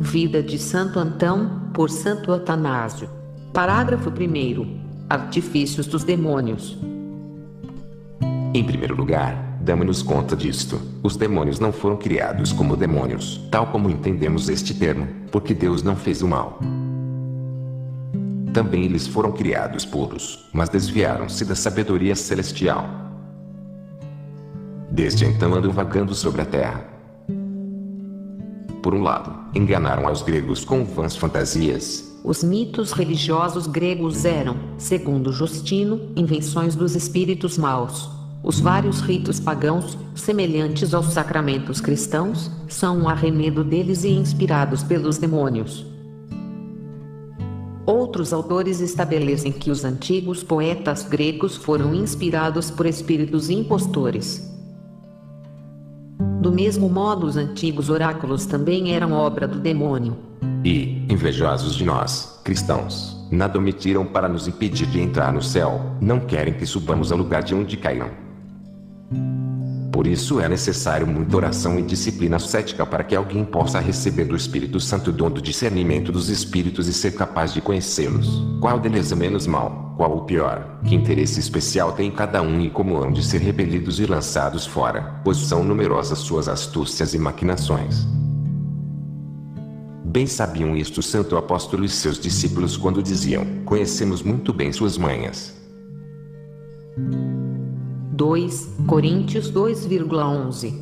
Vida de Santo Antão, por Santo Atanásio. Parágrafo 1º. Artifícios dos demônios. Em primeiro lugar, damos-nos conta disto: os demônios não foram criados como demônios, tal como entendemos este termo, porque Deus não fez o mal. Também eles foram criados puros, mas desviaram-se da sabedoria celestial. Desde então andam vagando sobre a terra. Por um lado, enganaram aos gregos com vãs fantasias. Os mitos religiosos gregos eram, segundo Justino, invenções dos espíritos maus. Os vários ritos pagãos, semelhantes aos sacramentos cristãos, são um arremedo deles e inspirados pelos demônios. Outros autores estabelecem que os antigos poetas gregos foram inspirados por espíritos impostores. Do mesmo modo, os antigos oráculos também eram obra do demônio. E, invejosos de nós, cristãos, nada omitiram para nos impedir de entrar no céu, não querem que subamos ao lugar de onde caíram. Por isso é necessário muita oração e disciplina ascética para que alguém possa receber do Espírito Santo o dom do discernimento dos espíritos e ser capaz de conhecê-los. Qual deles é menos mal, qual o pior, que interesse especial tem cada um e como hão de ser repelidos e lançados fora, pois são numerosas suas astúcias e maquinações. Bem sabiam isto o santo apóstolo e seus discípulos quando diziam: conhecemos muito bem suas manhas. 2 Coríntios 2,11.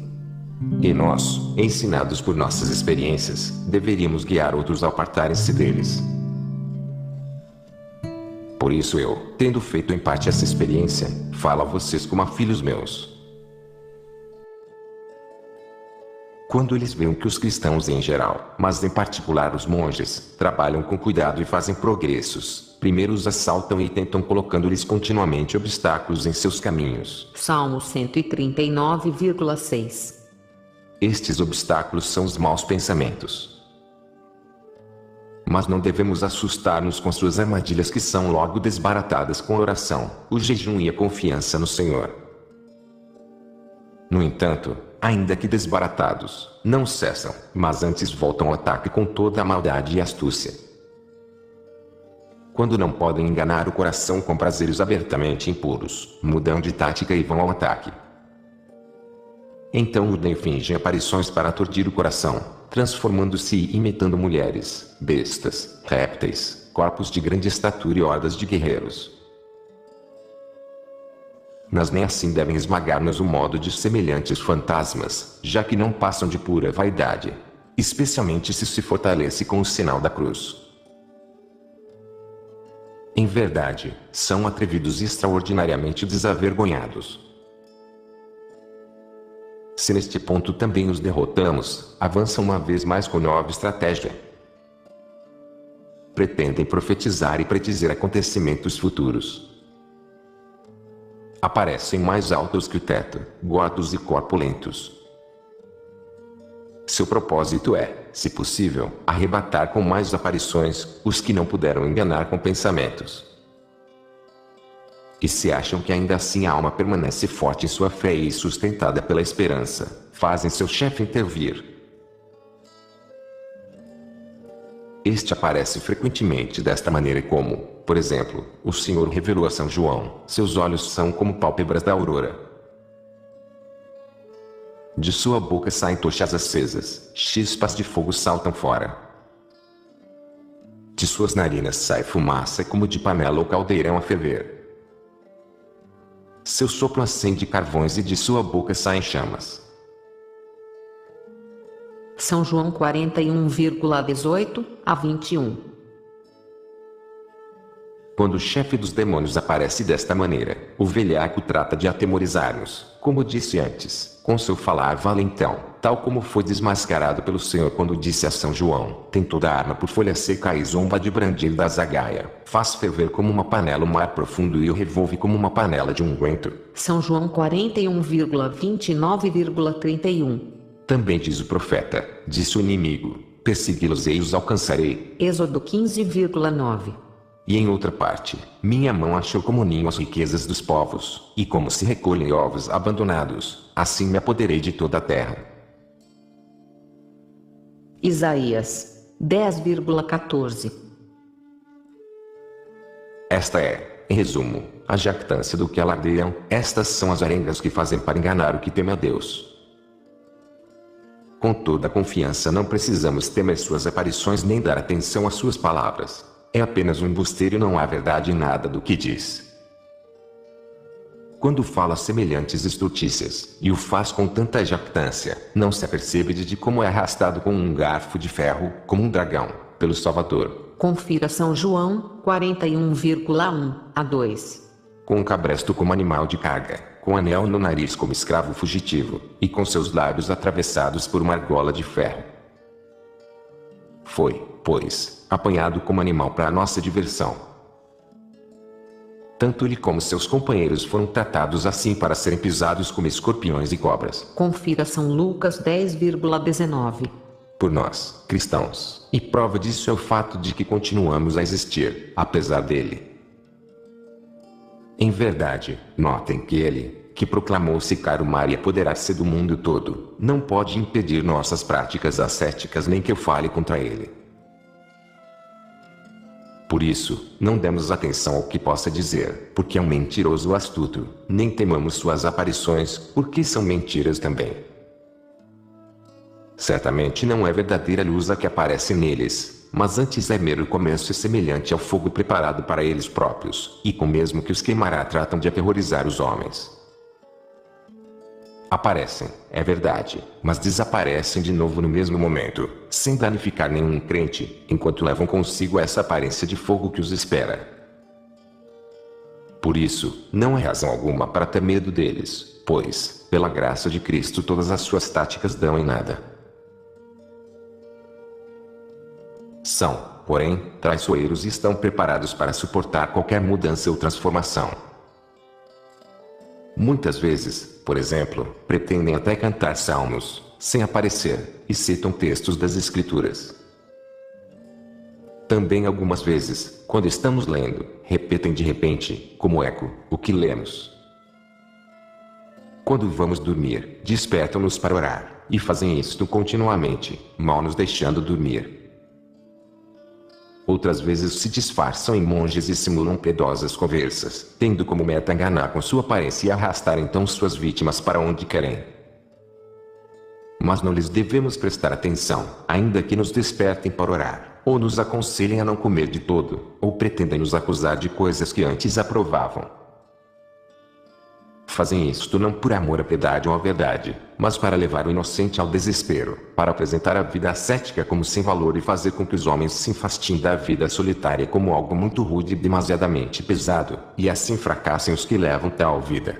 E nós, ensinados por nossas experiências, deveríamos guiar outros a apartarem-se deles. Por isso eu, tendo feito em parte essa experiência, falo a vocês como a filhos meus. Quando eles veem que os cristãos em geral, mas em particular os monges, trabalham com cuidado e fazem progressos, primeiro os assaltam e tentam colocando-lhes continuamente obstáculos em seus caminhos. Salmo 139,6. Estes obstáculos são os maus pensamentos. Mas não devemos assustar-nos com suas armadilhas, que são logo desbaratadas com a oração, o jejum e a confiança no Senhor. No entanto, ainda que desbaratados, não cessam, mas antes voltam ao ataque com toda a maldade e astúcia. Quando não podem enganar o coração com prazeres abertamente impuros, mudam de tática e vão ao ataque. Então mudam e fingem aparições para aturdir o coração, transformando-se e imitando mulheres, bestas, répteis, corpos de grande estatura e hordas de guerreiros. Mas nem assim devem esmagar-nos o modo de semelhantes fantasmas, já que não passam de pura vaidade, especialmente se fortalece com o sinal da cruz. Em verdade, são atrevidos e extraordinariamente desavergonhados. Se neste ponto também os derrotamos, avançam uma vez mais com nova estratégia. Pretendem profetizar e predizer acontecimentos futuros. Aparecem mais altos que o teto, gordos e corpulentos. Seu propósito é, se possível, arrebatar com mais aparições os que não puderam enganar com pensamentos. E se acham que ainda assim a alma permanece forte em sua fé e sustentada pela esperança, fazem seu chefe intervir. Este aparece frequentemente desta maneira como, por exemplo, o Senhor revelou a São João: seus olhos são como pálpebras da aurora. De sua boca saem tochas acesas, chispas de fogo saltam fora. De suas narinas sai fumaça como de panela ou caldeirão a ferver. Seu sopro acende carvões e de sua boca saem chamas. São João 41,18 a 21. Quando o chefe dos demônios aparece desta maneira, o velhaco trata de atemorizar-nos, como disse antes, com seu falar valentão, tal como foi desmascarado pelo Senhor quando disse a São João: tem toda a arma por folha seca e zomba de brandir da zagaia, faz ferver como uma panela o mar profundo e o revolve como uma panela de unguento. São João 41,29,31. Também diz o profeta: disse o inimigo: persegui-los e os alcançarei. Êxodo 15,9. E em outra parte, minha mão achou como ninho as riquezas dos povos, e como se recolhem ovos abandonados, assim me apoderei de toda a terra. Isaías 10,14. Esta é, em resumo, a jactância do que alardeiam. Estas são as arengas que fazem para enganar o que teme a Deus. Com toda a confiança não precisamos temer suas aparições nem dar atenção às suas palavras. É apenas um embusteiro e não há verdade em nada do que diz. Quando fala semelhantes estultícias, e o faz com tanta jactância, não se apercebe de como é arrastado com um garfo de ferro, como um dragão, pelo Salvador. Confira São João 41,1 a 2. Com um cabresto como animal de carga, com anel no nariz como escravo fugitivo, e com seus lábios atravessados por uma argola de ferro. Foi, pois, apanhado como animal para a nossa diversão. Tanto ele como seus companheiros foram tratados assim para serem pisados como escorpiões e cobras. Confira São Lucas 10,19. Por nós, cristãos, e prova disso é o fato de que continuamos a existir, apesar dele. Em verdade, notem que ele, que proclamou secar o mar e apoderar-se do mundo todo, não pode impedir nossas práticas ascéticas nem que eu fale contra ele. Por isso, não demos atenção ao que possa dizer, porque é um mentiroso astuto, nem temamos suas aparições, porque são mentiras também. Certamente não é verdadeira luz a que aparece neles, mas antes é mero comércio semelhante ao fogo preparado para eles próprios, e com mesmo que os queimará tratam de aterrorizar os homens. Aparecem, é verdade, mas desaparecem de novo no mesmo momento, sem danificar nenhum crente, enquanto levam consigo essa aparência de fogo que os espera. Por isso, não há razão alguma para ter medo deles, pois, pela graça de Cristo todas as suas táticas dão em nada. São, porém, traiçoeiros e estão preparados para suportar qualquer mudança ou transformação. Muitas vezes, por exemplo, pretendem até cantar salmos, sem aparecer, e citam textos das Escrituras. Também algumas vezes, quando estamos lendo, repetem de repente, como eco, o que lemos. Quando vamos dormir, despertam-nos para orar, e fazem isto continuamente, mal nos deixando dormir. Outras vezes se disfarçam em monges e simulam piedosas conversas, tendo como meta enganar com sua aparência e arrastar então suas vítimas para onde querem. Mas não lhes devemos prestar atenção, ainda que nos despertem para orar, ou nos aconselhem a não comer de todo, ou pretendem nos acusar de coisas que antes aprovavam. Fazem isto não por amor à piedade ou à verdade, mas para levar o inocente ao desespero, para apresentar a vida ascética como sem valor e fazer com que os homens se enfastiem da vida solitária como algo muito rude e demasiadamente pesado, e assim fracassem os que levam tal vida.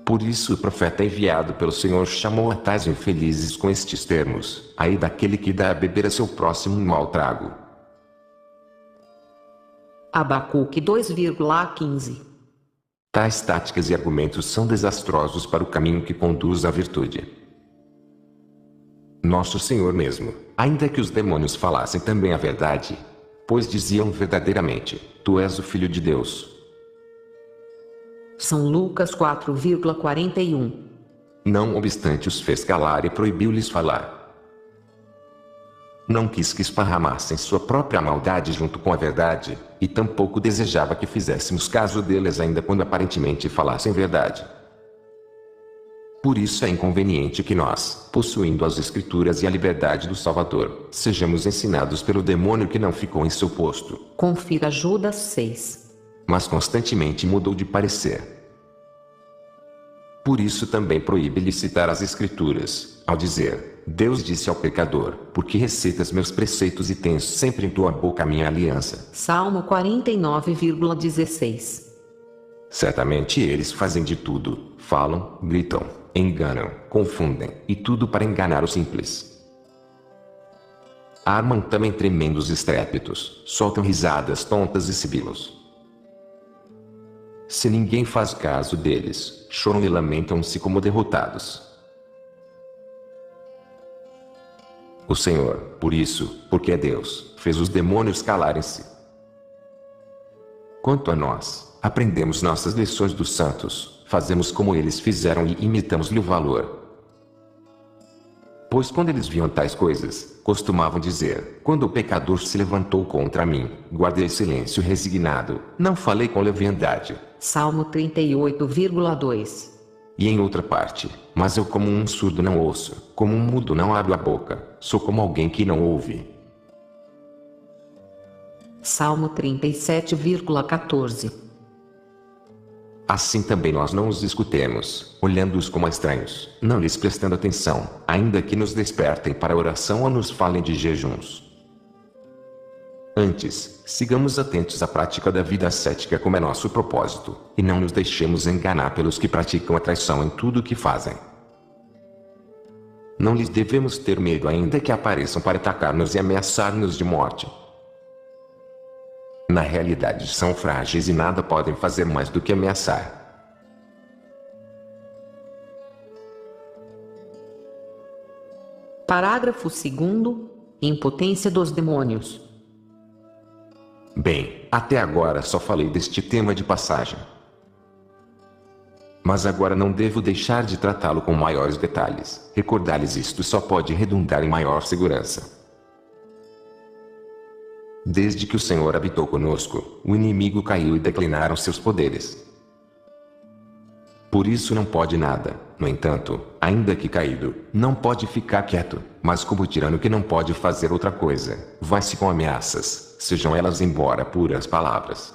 Por isso o profeta enviado pelo Senhor chamou a tais infelizes com estes termos: ai daquele que dá a beber a seu próximo um mau trago. Abacuque 2,15. Tais táticas e argumentos são desastrosos para o caminho que conduz à virtude. Nosso Senhor mesmo, ainda que os demônios falassem também a verdade, pois diziam verdadeiramente: Tu és o Filho de Deus. São Lucas 4,41. Não obstante os fez calar e proibiu-lhes falar. Não quis que esparramassem sua própria maldade junto com a verdade, e tampouco desejava que fizéssemos caso deles ainda quando aparentemente falassem verdade. Por isso é inconveniente que nós, possuindo as Escrituras e a liberdade do Salvador, sejamos ensinados pelo demônio que não ficou em seu posto. Confira Judas 6. Mas constantemente mudou de parecer. Por isso também proíbe-lhe citar as Escrituras, ao dizer: Deus disse ao pecador: por que receitas meus preceitos e tens sempre em tua boca a minha aliança? Salmo 49,16. Certamente eles fazem de tudo, falam, gritam, enganam, confundem, e tudo para enganar o simples. Armam também tremendos estrépitos, soltam risadas tontas e sibilos. Se ninguém faz caso deles, choram e lamentam-se como derrotados. O Senhor, por isso, porque é Deus, fez os demônios calarem-se. Quanto a nós, aprendemos nossas lições dos santos, fazemos como eles fizeram e imitamos-lhe o valor. Pois quando eles viam tais coisas, costumavam dizer: quando o pecador se levantou contra mim, guardei silêncio resignado, não falei com leviandade. Salmo 38,2. E em outra parte: mas eu como um surdo não ouço, como um mudo não abro a boca, sou como alguém que não ouve. Salmo 37,14. Assim também nós não os escutemos, olhando-os como a estranhos, não lhes prestando atenção, ainda que nos despertem para a oração ou nos falem de jejuns. Antes, sigamos atentos à prática da vida ascética como é nosso propósito, e não nos deixemos enganar pelos que praticam a traição em tudo o que fazem. Não lhes devemos ter medo ainda que apareçam para atacar-nos e ameaçar-nos de morte. Na realidade são frágeis e nada podem fazer mais do que ameaçar. Parágrafo 2º. Impotência dos demônios. Bem, até agora só falei deste tema de passagem. Mas agora não devo deixar de tratá-lo com maiores detalhes. Recordar-lhes isto só pode redundar em maior segurança. Desde que o Senhor habitou conosco, o inimigo caiu e declinaram seus poderes. Por isso não pode nada, no entanto, ainda que caído, não pode ficar quieto, mas como tirano que não pode fazer outra coisa, vai-se com ameaças, sejam elas embora puras palavras.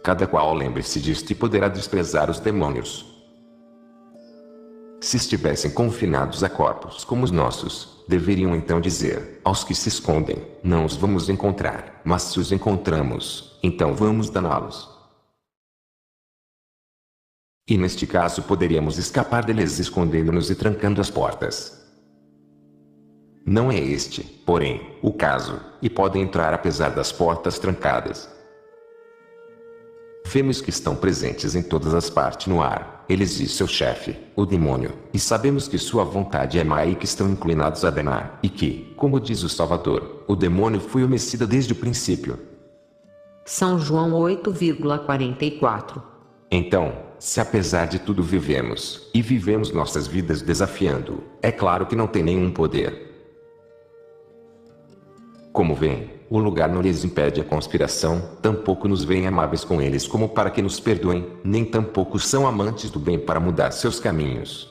Cada qual lembre-se disto e poderá desprezar os demônios. Se estivessem confinados a corpos como os nossos, deveriam então dizer, aos que se escondem, não os vamos encontrar, mas se os encontramos, então vamos daná-los. E neste caso poderíamos escapar deles escondendo-nos e trancando as portas. Não é este, porém, o caso, e podem entrar apesar das portas trancadas. Vemos que estão presentes em todas as partes no ar, eles e seu chefe, o demônio, e sabemos que sua vontade é má e que estão inclinados a danar, e que, como diz o Salvador, o demônio foi homicida desde o princípio. São João 8,44. Então, se apesar de tudo vivemos, e vivemos nossas vidas desafiando-o, é claro que não tem nenhum poder. Como vêem, o lugar não lhes impede a conspiração, tampouco nos veem amáveis com eles como para que nos perdoem, nem tampouco são amantes do bem para mudar seus caminhos.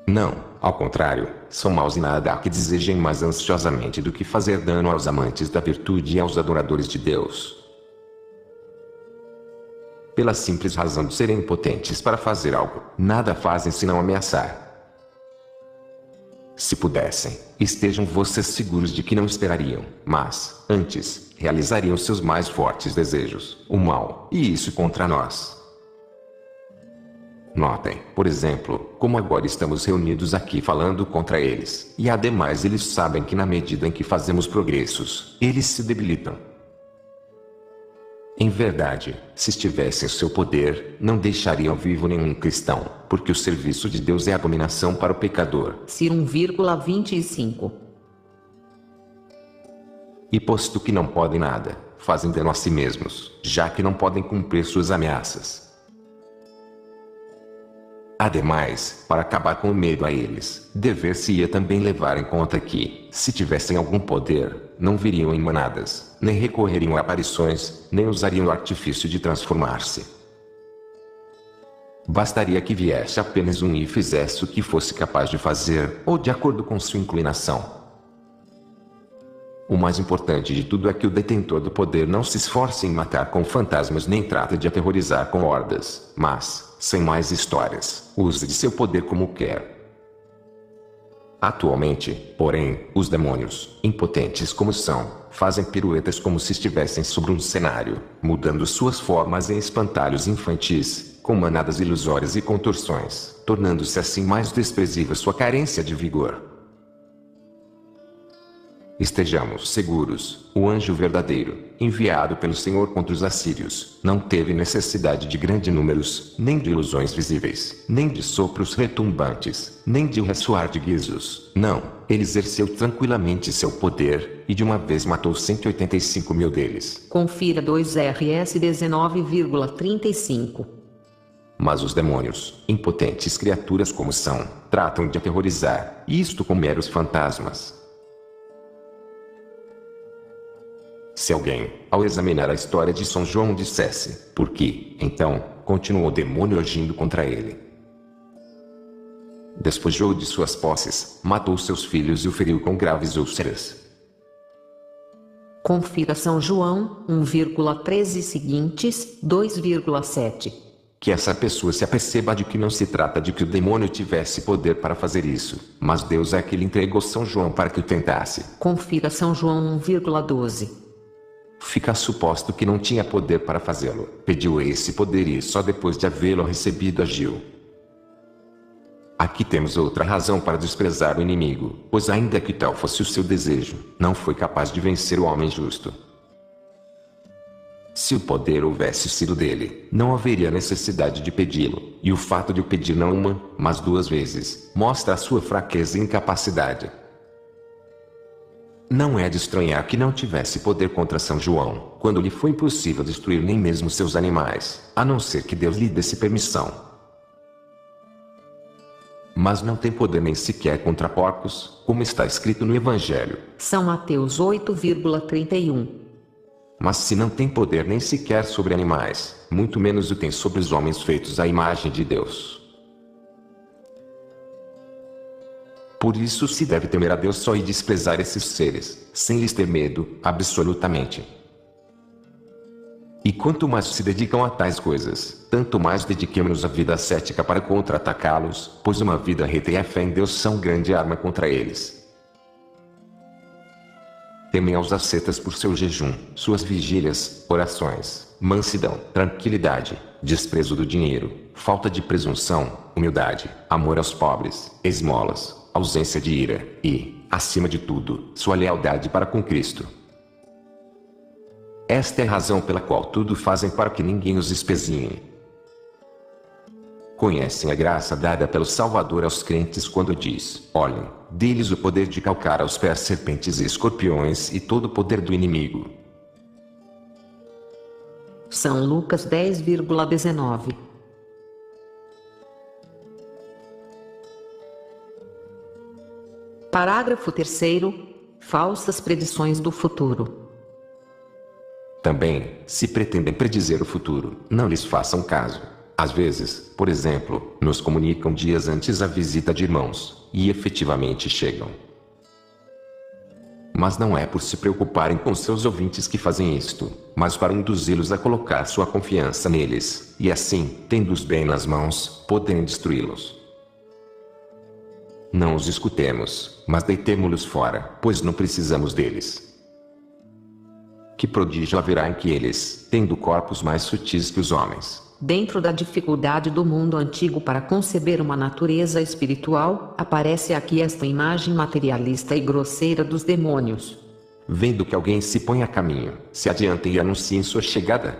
Não, ao contrário, são maus e nada há que desejem mais ansiosamente do que fazer dano aos amantes da virtude e aos adoradores de Deus. Pela simples razão de serem impotentes para fazer algo, nada fazem senão ameaçar. Se pudessem, estejam vocês seguros de que não esperariam, mas, antes, realizariam seus mais fortes desejos, o mal, e isso contra nós. Notem, por exemplo, como agora estamos reunidos aqui falando contra eles, e ademais eles sabem que na medida em que fazemos progressos, eles se debilitam. Em verdade, se estivessem em seu poder, não deixariam vivo nenhum cristão, porque o serviço de Deus é abominação para o pecador. Ciro 1,25. E posto que não podem nada, fazem dano a si mesmos, já que não podem cumprir suas ameaças. Ademais, para acabar com o medo a eles, dever-se-ia também levar em conta que, se tivessem algum poder, não viriam em manadas, nem recorreriam a aparições, nem usariam o artifício de transformar-se. Bastaria que viesse apenas um e fizesse o que fosse capaz de fazer, ou de acordo com sua inclinação. O mais importante de tudo é que o detentor do poder não se esforce em matar com fantasmas nem trata de aterrorizar com hordas, mas, sem mais histórias, use de seu poder como quer. Atualmente, porém, os demônios, impotentes como são, fazem piruetas como se estivessem sobre um cenário, mudando suas formas em espantalhos infantis, com manadas ilusórias e contorções, tornando-se assim mais desprezível sua carência de vigor. Estejamos seguros, o anjo verdadeiro, enviado pelo Senhor contra os assírios, não teve necessidade de grandes números, nem de ilusões visíveis, nem de sopros retumbantes, nem de ressoar de guizos. Não, ele exerceu tranquilamente seu poder, e de uma vez matou 185.000 deles. Confira 2 RS 19,35. Mas os demônios, impotentes criaturas como são, tratam de aterrorizar, isto com meros fantasmas. Se alguém, ao examinar a história de São João dissesse, por que, então, continuou o demônio agindo contra ele? Despojou de suas posses, matou seus filhos e o feriu com graves úlceras. Confira São João, 1,13 seguintes, 2,7. Que essa pessoa se aperceba de que não se trata de que o demônio tivesse poder para fazer isso, mas Deus é que lhe entregou São João para que o tentasse. Confira São João 1,12. Fica suposto que não tinha poder para fazê-lo. Pediu esse poder e só depois de havê-lo recebido agiu. Aqui temos outra razão para desprezar o inimigo, pois ainda que tal fosse o seu desejo, não foi capaz de vencer o homem justo. Se o poder houvesse sido dele, não haveria necessidade de pedi-lo, e o fato de o pedir não uma, mas 2 vezes, mostra a sua fraqueza e incapacidade. Não é de estranhar que não tivesse poder contra São João, quando lhe foi impossível destruir nem mesmo seus animais, a não ser que Deus lhe desse permissão. Mas não tem poder nem sequer contra porcos, como está escrito no Evangelho. São Mateus 8,31. Mas se não tem poder nem sequer sobre animais, muito menos o tem sobre os homens feitos à imagem de Deus. Por isso se deve temer a Deus só e desprezar esses seres, sem lhes ter medo, absolutamente. E quanto mais se dedicam a tais coisas, tanto mais dediquemo-nos a vida ascética para contra-atacá-los, pois uma vida reta e a fé em Deus são grande arma contra eles. Temem aos ascetas por seu jejum, suas vigílias, orações, mansidão, tranquilidade, desprezo do dinheiro, falta de presunção, humildade, amor aos pobres, esmolas, ausência de ira e, acima de tudo, sua lealdade para com Cristo. Esta é a razão pela qual tudo fazem para que ninguém os espezinhe. Conhecem a graça dada pelo Salvador aos crentes quando diz, olhem, dê-lhes o poder de calcar aos pés serpentes e escorpiões e todo o poder do inimigo. São Lucas 10,19. Parágrafo 3º. Falsas predições do futuro. Também, se pretendem predizer o futuro, não lhes façam caso. Às vezes, por exemplo, nos comunicam dias antes a visita de irmãos, e efetivamente chegam. Mas não é por se preocuparem com seus ouvintes que fazem isto, mas para induzi-los a colocar sua confiança neles, e assim, tendo-os bem nas mãos, poderem destruí-los. Não os escutemos, mas deitemo-los fora, pois não precisamos deles. Que prodígio haverá em que eles, tendo corpos mais sutis que os homens, dentro da dificuldade do mundo antigo para conceber uma natureza espiritual, aparece aqui esta imagem materialista e grosseira dos demônios. Vendo que alguém se põe a caminho, se adiantem e anunciem sua chegada.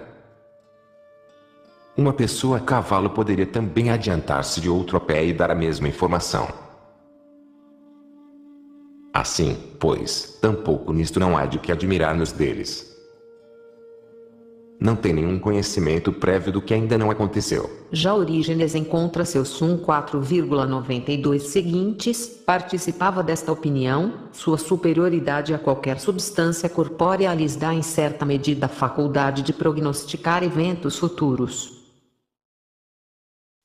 Uma pessoa a cavalo poderia também adiantar-se de outro a pé e dar a mesma informação. Assim, pois, tampouco nisto não há de que admirar-nos deles. Não tem nenhum conhecimento prévio do que ainda não aconteceu. Já Orígenes encontra seus Sum 4,92 seguintes, participava desta opinião, sua superioridade a qualquer substância corpórea lhes dá em certa medida a faculdade de prognosticar eventos futuros.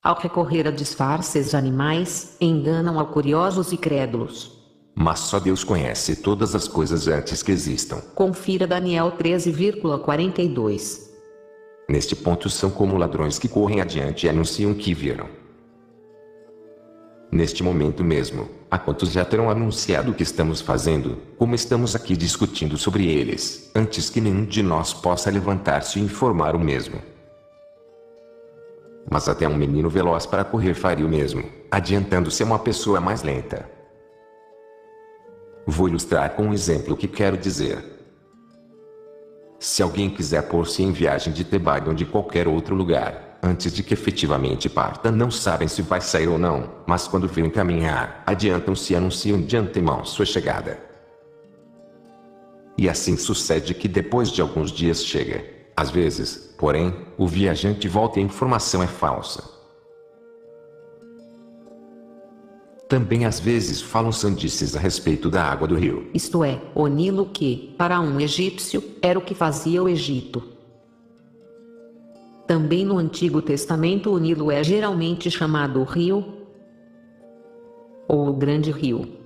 Ao recorrer a disfarces animais, enganam ao curiosos e crédulos. Mas só Deus conhece todas as coisas antes que existam. Confira Daniel 13,42. Neste ponto são como ladrões que correm adiante e anunciam que viram. Neste momento mesmo, há quantos já terão anunciado o que estamos fazendo, como estamos aqui discutindo sobre eles, antes que nenhum de nós possa levantar-se e informar o mesmo. Mas até um menino veloz para correr faria o mesmo, adiantando-se a uma pessoa mais lenta. Vou ilustrar com um exemplo o que quero dizer. Se alguém quiser pôr-se em viagem de Tebaga ou de qualquer outro lugar, antes de que efetivamente parta não sabem se vai sair ou não, mas quando virem caminhar, adiantam-se e anunciam de antemão sua chegada. E assim sucede que depois de alguns dias chega. Às vezes, porém, o viajante volta e a informação é falsa. Também às vezes falam sandices a respeito da água do rio. Isto é, o Nilo que, para um egípcio, era o que fazia o Egito. Também no Antigo Testamento o Nilo é geralmente chamado o Rio ou o Grande Rio.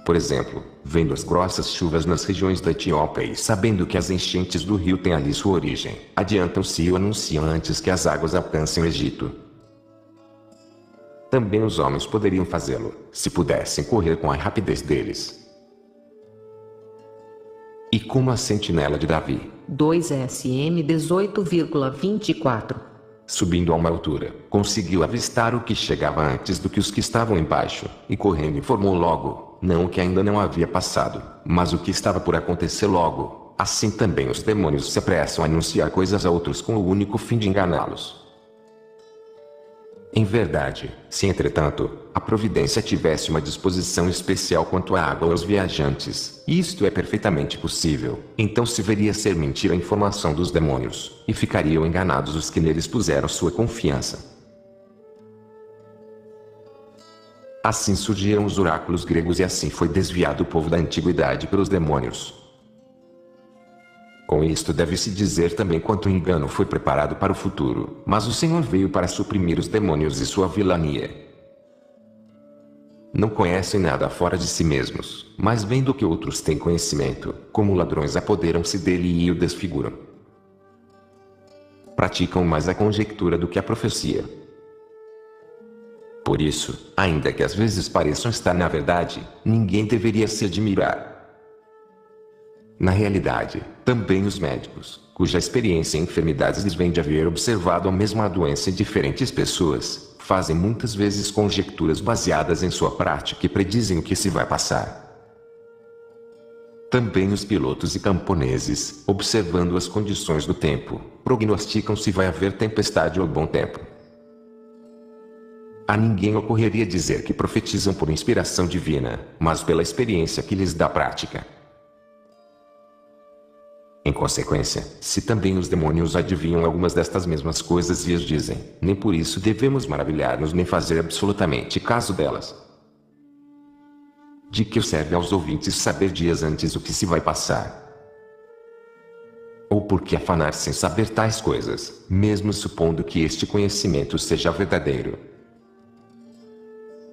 Por exemplo, vendo as grossas chuvas nas regiões da Etiópia e sabendo que as enchentes do rio têm ali sua origem, adiantam-se e o anunciam antes que as águas alcancem o Egito. Também os homens poderiam fazê-lo, se pudessem correr com a rapidez deles. E como a sentinela de Davi, 2 SM 18,24. subindo a uma altura, conseguiu avistar o que chegava antes do que os que estavam embaixo, e correndo informou logo, não o que ainda não havia passado, mas o que estava por acontecer logo. Assim também os demônios se apressam a anunciar coisas a outros com o único fim de enganá-los. Em verdade, se entretanto, a providência tivesse uma disposição especial quanto à água aos viajantes, e isto é perfeitamente possível, então se veria ser mentira a informação dos demônios, e ficariam enganados os que neles puseram sua confiança. Assim surgiram os oráculos gregos e assim foi desviado o povo da antiguidade pelos demônios. Com isto deve-se dizer também quanto engano foi preparado para o futuro, mas o Senhor veio para suprimir os demônios e sua vilania. Não conhecem nada fora de si mesmos, mas vendo que outros têm conhecimento, como ladrões apoderam-se dele e o desfiguram. Praticam mais a conjectura do que a profecia. Por isso, ainda que às vezes pareçam estar na verdade, ninguém deveria se admirar. Na realidade, também os médicos, cuja experiência em enfermidades lhes vem de haver observado a mesma doença em diferentes pessoas, fazem muitas vezes conjecturas baseadas em sua prática e predizem o que se vai passar. Também os pilotos e camponeses, observando as condições do tempo, prognosticam se vai haver tempestade ou bom tempo. A ninguém ocorreria dizer que profetizam por inspiração divina, mas pela experiência que lhes dá prática. Em consequência, se também os demônios adivinham algumas destas mesmas coisas e as dizem, nem por isso devemos maravilhar-nos nem fazer absolutamente caso delas. De que serve aos ouvintes saber dias antes o que se vai passar? Ou por que afanar-se em saber tais coisas, mesmo supondo que este conhecimento seja verdadeiro?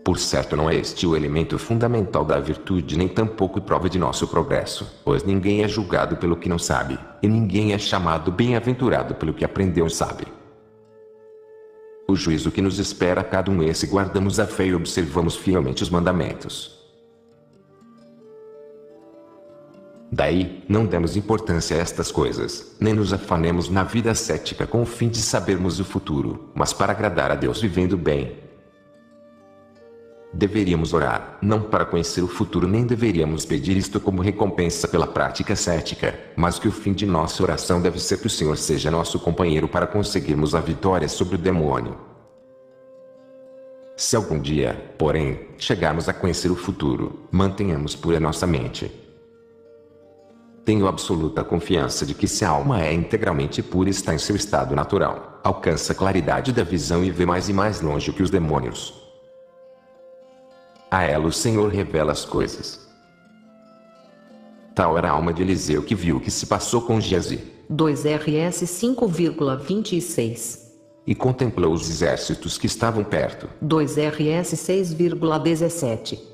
Por certo não é este o elemento fundamental da virtude nem tampouco prova de nosso progresso, pois ninguém é julgado pelo que não sabe, e ninguém é chamado bem-aventurado pelo que aprendeu e sabe. O juízo que nos espera a cada um é se guardamos a fé e observamos fielmente os mandamentos. Daí, não demos importância a estas coisas, nem nos afanemos na vida ascética com o fim de sabermos o futuro, mas para agradar a Deus vivendo bem. Deveríamos orar, não para conhecer o futuro nem deveríamos pedir isto como recompensa pela prática ascética, mas que o fim de nossa oração deve ser que o Senhor seja nosso companheiro para conseguirmos a vitória sobre o demônio. Se algum dia, porém, chegarmos a conhecer o futuro, mantenhamos pura nossa mente. Tenho absoluta confiança de que se a alma é integralmente pura e está em seu estado natural, alcança a claridade da visão e vê mais e mais longe que os demônios. A ela o Senhor revela as coisas. Tal era a alma de Eliseu que viu o que se passou com Geazi. 2 RS 5,26. E contemplou os exércitos que estavam perto. 2 RS 6,17.